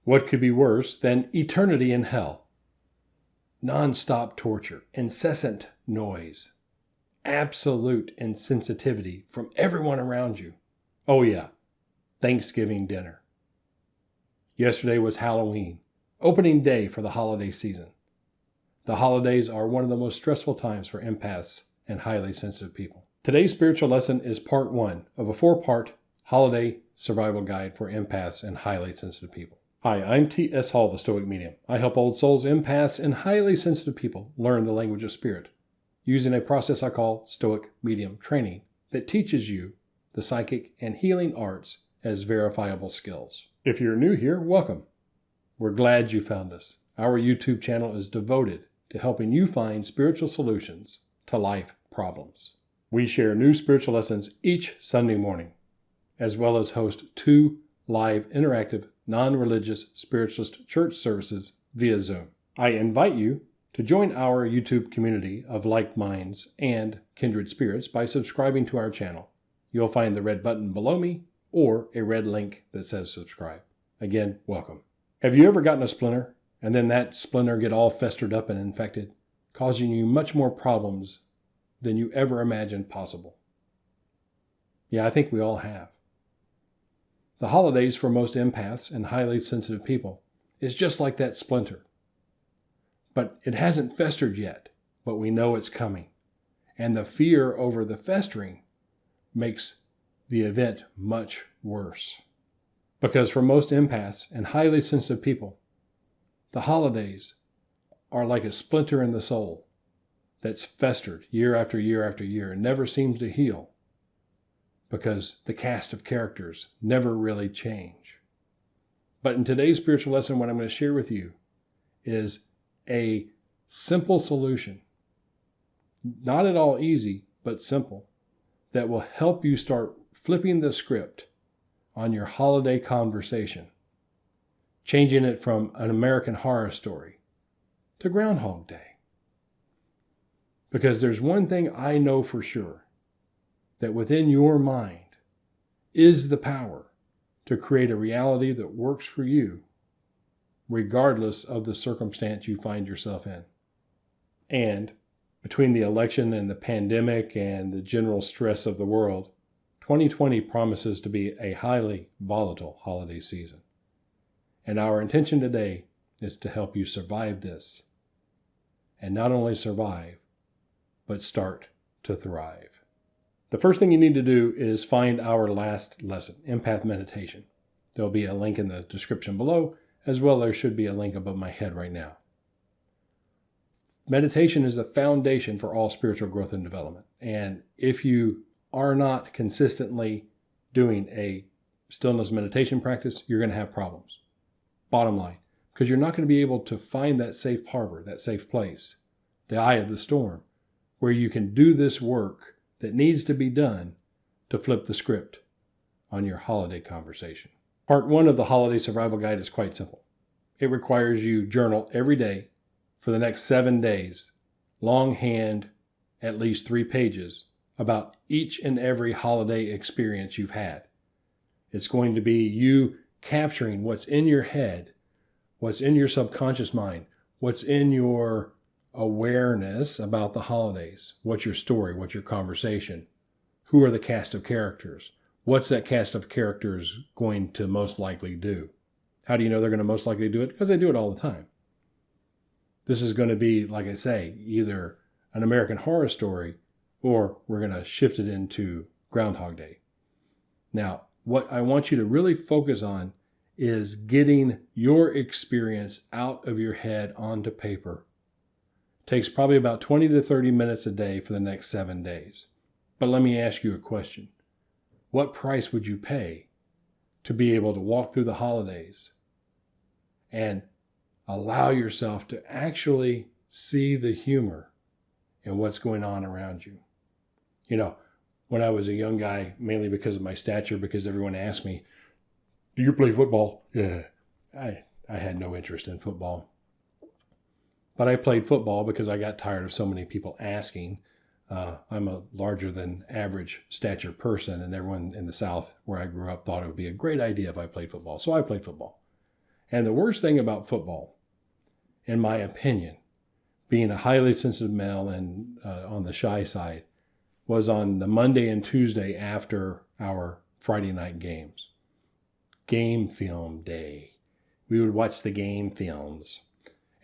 What could be worse than eternity in hell? Non-stop torture, incessant noise, absolute insensitivity from everyone around you. Oh yeah, Thanksgiving dinner. Yesterday was Halloween, opening day for the holiday season. The holidays are one of the most stressful times for empaths and highly sensitive people. Today's spiritual lesson is part 1 of a 4-part holiday survival guide for empaths and highly sensitive people. Hi, I'm T.S. Hall, the Stoic Medium. I help old souls, empaths, and highly sensitive people learn the language of spirit using a process I call Stoic Medium Training that teaches you the psychic and healing arts as verifiable skills. If you're new here, welcome. We're glad you found us. Our YouTube channel is devoted to helping you find spiritual solutions to life problems. We share new spiritual lessons each Sunday morning, as well as host 2 live interactive non-religious spiritualist church services via Zoom. I invite you to join our YouTube community of like minds and kindred spirits by subscribing to our channel. You'll find the red button below me or a red link that says subscribe. Again, welcome. Have you ever gotten a splinter and then that splinter get all festered up and infected, causing you much more problems than you ever imagined possible? Yeah, I think we all have. The holidays for most empaths and highly sensitive people is just like that splinter. But it hasn't festered yet, but we know it's coming. And the fear over the festering makes the event much worse. Because for most empaths and highly sensitive people, the holidays are like a splinter in the soul that's festered year after year after year and never seems to heal, because the cast of characters never really change. But in today's spiritual lesson, what I'm going to share with you is a simple solution, not at all easy, but simple, that will help you start flipping the script on your holiday conversation, changing it from an American Horror Story to Groundhog Day. Because there's one thing I know for sure, that within your mind is the power to create a reality that works for you, regardless of the circumstance you find yourself in. And between the election and the pandemic and the general stress of the world, 2020 promises to be a highly volatile holiday season. And our intention today is to help you survive this. And not only survive, but start to thrive. The first thing you need to do is find our last lesson, Empath Meditation. There'll be a link in the description below, as well as there should be a link above my head right now. Meditation is the foundation for all spiritual growth and development. And if you are not consistently doing a stillness meditation practice, you're going to have problems. Bottom line, because you're not going to be able to find that safe harbor, that safe place, the eye of the storm, where you can do this work that needs to be done to flip the script on your holiday conversation. Part 1 of the Holiday Survival Guide is quite simple. It requires you journal every day for the next 7 days, longhand, at least 3 pages, about each and every holiday experience you've had. It's going to be you capturing what's in your head, what's in your subconscious mind, what's in your awareness about the holidays. What's your story? What's your conversation? Who are the cast of characters? What's that cast of characters going to most likely do? How do you know they're going to most likely do it? Because they do it all the time. This is going to be, like I say, either an American Horror Story or we're going to shift it into Groundhog Day. Now, what I want you to really focus on is getting your experience out of your head onto paper. Takes probably about 20 to 30 minutes a day for the next 7 days. But let me ask you a question. What price would you pay to be able to walk through the holidays and allow yourself to actually see the humor in what's going on around you? You know, when I was a young guy, mainly because of my stature, because everyone asked me, "Do you play football?" Yeah. I had no interest in football. But I played football because I got tired of so many people asking. I'm a larger than average stature person, and everyone in the South where I grew up thought it would be a great idea if I played football. So I played football. And the worst thing about football, in my opinion, being a highly sensitive male and on the shy side, was on the Monday and Tuesday after our Friday night games. Game film day. We would watch the game films.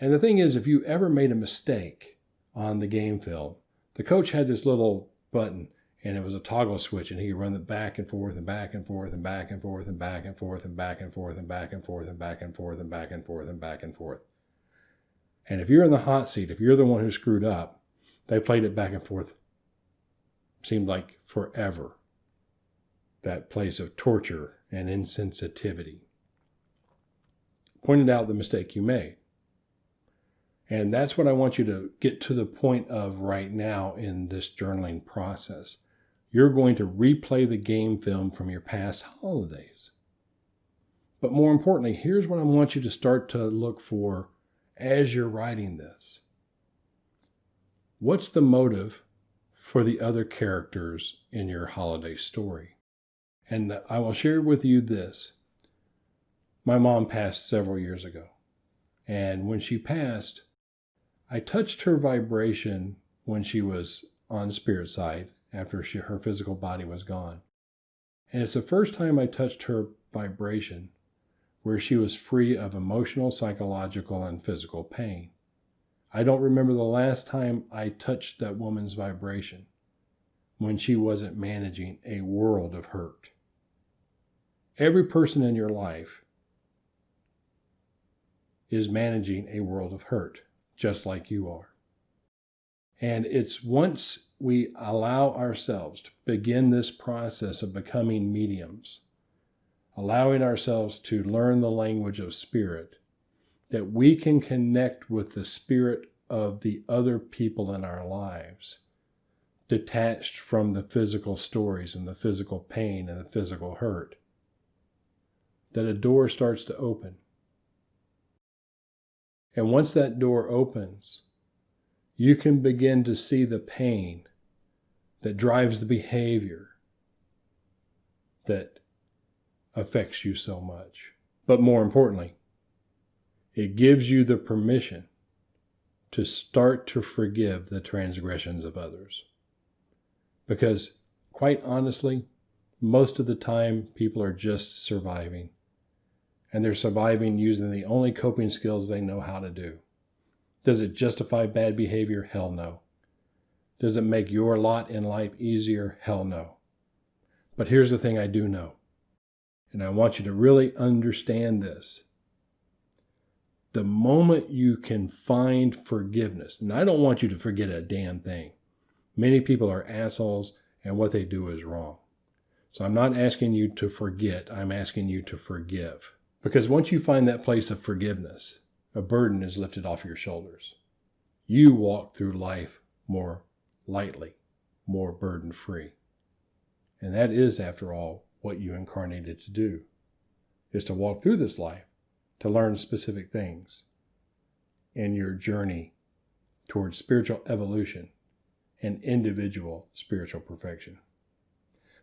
And the thing is, if you ever made a mistake on the game film, the coach had this little button, and it was a toggle switch, and he could run it back and forth and back and forth and back and forth and back and forth and back and forth and back and forth and back and forth and back and forth and back and forth. And if you're in the hot seat, if you're the one who screwed up, they played it back and forth. Seemed like forever. That place of torture and insensitivity. Pointed out the mistake you made. And that's what I want you to get to the point of right now in this journaling process. You're going to replay the game film from your past holidays. But more importantly, here's what I want you to start to look for as you're writing this. What's the motive for the other characters in your holiday story? And I will share with you this. My mom passed several years ago. And when she passed, I touched her vibration when she was on spirit side after her physical body was gone. And it's the first time I touched her vibration where she was free of emotional, psychological, and physical pain. I don't remember the last time I touched that woman's vibration when she wasn't managing a world of hurt. Every person in your life is managing a world of hurt, just like you are. And it's once we allow ourselves to begin this process of becoming mediums, allowing ourselves to learn the language of spirit, that we can connect with the spirit of the other people in our lives, detached from the physical stories and the physical pain and the physical hurt, that a door starts to open. And once that door opens, you can begin to see the pain that drives the behavior that affects you so much. But more importantly, it gives you the permission to start to forgive the transgressions of others. Because, quite honestly, most of the time people are just surviving. And they're surviving using the only coping skills they know how to do. Does it justify bad behavior? Hell no. Does it make your lot in life easier? Hell no. But here's the thing I do know. And I want you to really understand this. The moment you can find forgiveness, and I don't want you to forget a damn thing. Many people are assholes and what they do is wrong. So I'm not asking you to forget, I'm asking you to forgive. Because once you find that place of forgiveness, a burden is lifted off your shoulders. You walk through life more lightly, more burden-free. And that is, after all, what you incarnated to do, is to walk through this life, to learn specific things in your journey towards spiritual evolution and individual spiritual perfection.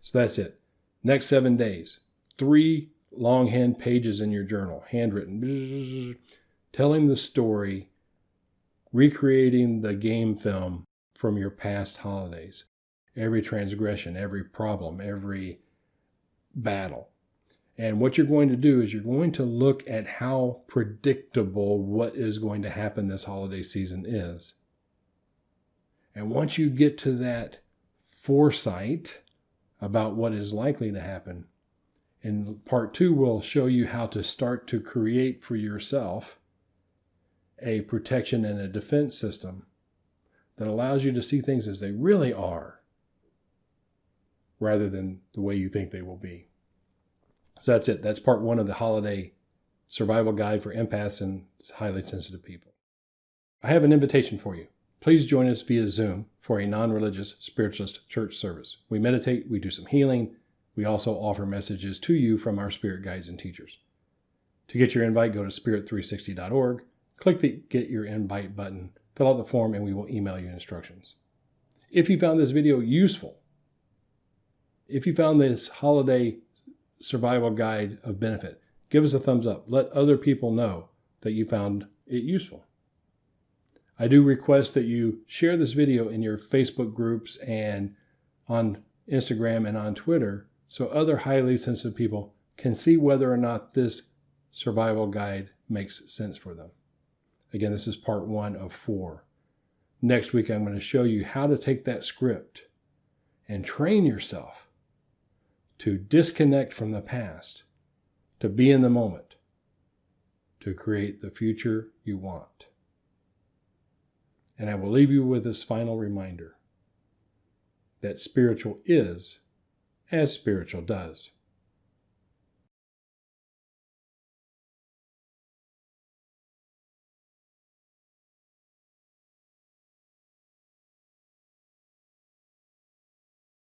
So that's it. Next 7 days, 3 longhand pages in your journal, handwritten, telling the story, recreating the game film from your past holidays. Every transgression, every problem, every battle. And what you're going to do is you're going to look at how predictable what is going to happen this holiday season is. And once you get to that foresight about what is likely to happen, in part 2, we'll show you how to start to create for yourself a protection and a defense system that allows you to see things as they really are, rather than the way you think they will be. So that's it. That's part 1 of the holiday survival guide for empaths and highly sensitive people. I have an invitation for you. Please join us via Zoom for a non-religious spiritualist church service. We meditate, we do some healing. We also offer messages to you from our spirit guides and teachers. To get your invite, go to spirit360.org, click the Get Your Invite button, fill out the form, and we will email you instructions. If you found this video useful, if you found this holiday survival guide of benefit, give us a thumbs up. Let other people know that you found it useful. I do request that you share this video in your Facebook groups and on Instagram and on Twitter so other highly sensitive people can see whether or not this survival guide makes sense for them. Again, this is part 1 of 4. Next week, I'm going to show you how to take that script and train yourself to disconnect from the past, to be in the moment, to create the future you want. And I will leave you with this final reminder that spiritual is as spiritual does.